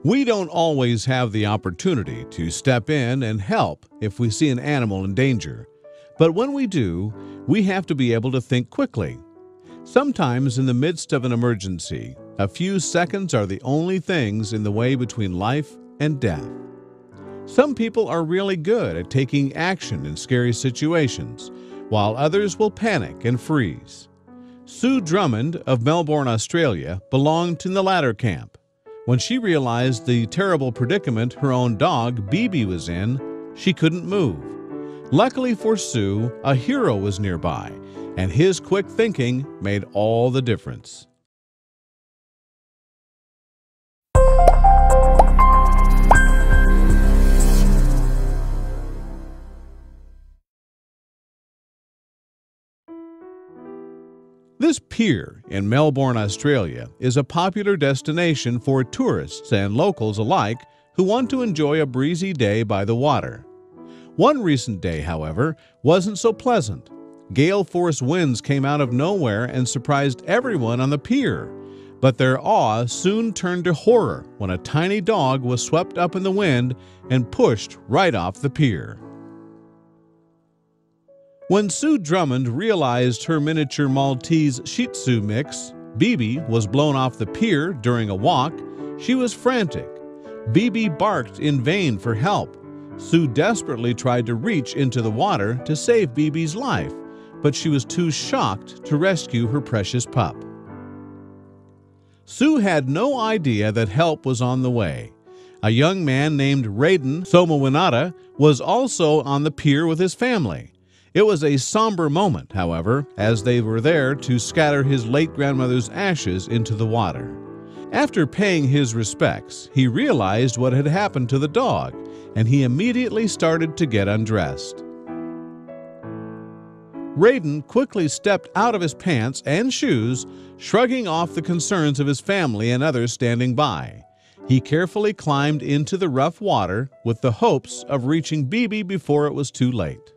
We don't always have the opportunity to step in and help if we see an animal in danger. But when we do, we have to be able to think quickly. Sometimes in the midst of an emergency, a few seconds are the only things in the way between life and death. Some people are really good at taking action in scary situations, while others will panic and freeze. Sue Drummond of Melbourne, Australia, belonged in the latter camp. When she realized the terrible predicament her own dog, Bibi, was in, she couldn't move. Luckily for Sue, a hero was nearby, and his quick thinking made all the difference. This pier in Melbourne, Australia, is a popular destination for tourists and locals alike who want to enjoy a breezy day by the water. One recent day, however, wasn't so pleasant. Gale-force winds came out of nowhere and surprised everyone on the pier. But their awe soon turned to horror when a tiny dog was swept up in the wind and pushed right off the pier. When Sue Drummond realized her miniature Maltese Shih Tzu mix, Bibi, was blown off the pier during a walk, she was frantic. Bibi barked in vain for help. Sue desperately tried to reach into the water to save Bibi's life, but she was too shocked to rescue her precious pup. Sue had no idea that help was on the way. A young man named Raiden Somawinata was also on the pier with his family. It was a somber moment, however, as they were there to scatter his late grandmother's ashes into the water. After paying his respects, he realized what had happened to the dog, and he immediately started to get undressed. Raiden quickly stepped out of his pants and shoes, shrugging off the concerns of his family and others standing by. He carefully climbed into the rough water with the hopes of reaching Bibi before it was too late.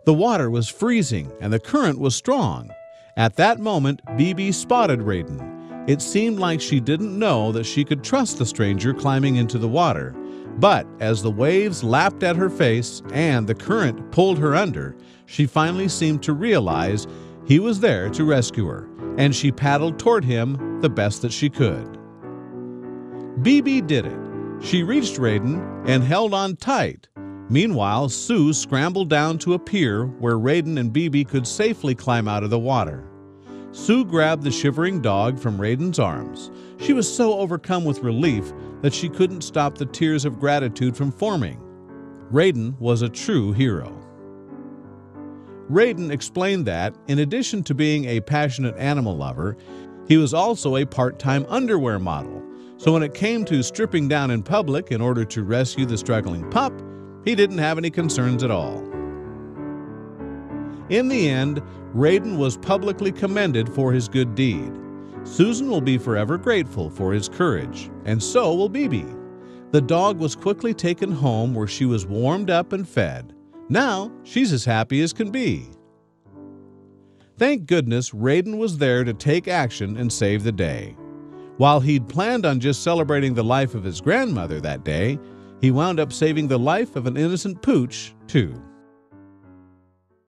The water was freezing and the current was strong. At that moment, Bibi spotted Raiden. It seemed like she didn't know that she could trust the stranger climbing into the water. But as the waves lapped at her face and the current pulled her under, she finally seemed to realize he was there to rescue her, and she paddled toward him the best that she could. Bibi did it. She reached Raiden and held on tight. Meanwhile, Sue scrambled down to a pier where Raiden and Bibi could safely climb out of the water. Sue grabbed the shivering dog from Raiden's arms. She was so overcome with relief that she couldn't stop the tears of gratitude from forming. Raiden was a true hero. Raiden explained that, in addition to being a passionate animal lover, he was also a part-time underwear model. So when it came to stripping down in public in order to rescue the struggling pup, he didn't have any concerns at all. In the end, Raiden was publicly commended for his good deed. Susan will be forever grateful for his courage, and so will Bibi. The dog was quickly taken home where she was warmed up and fed. Now she's as happy as can be. Thank goodness Raiden was there to take action and save the day. While he'd planned on just celebrating the life of his grandmother that day, he wound up saving the life of an innocent pooch, too.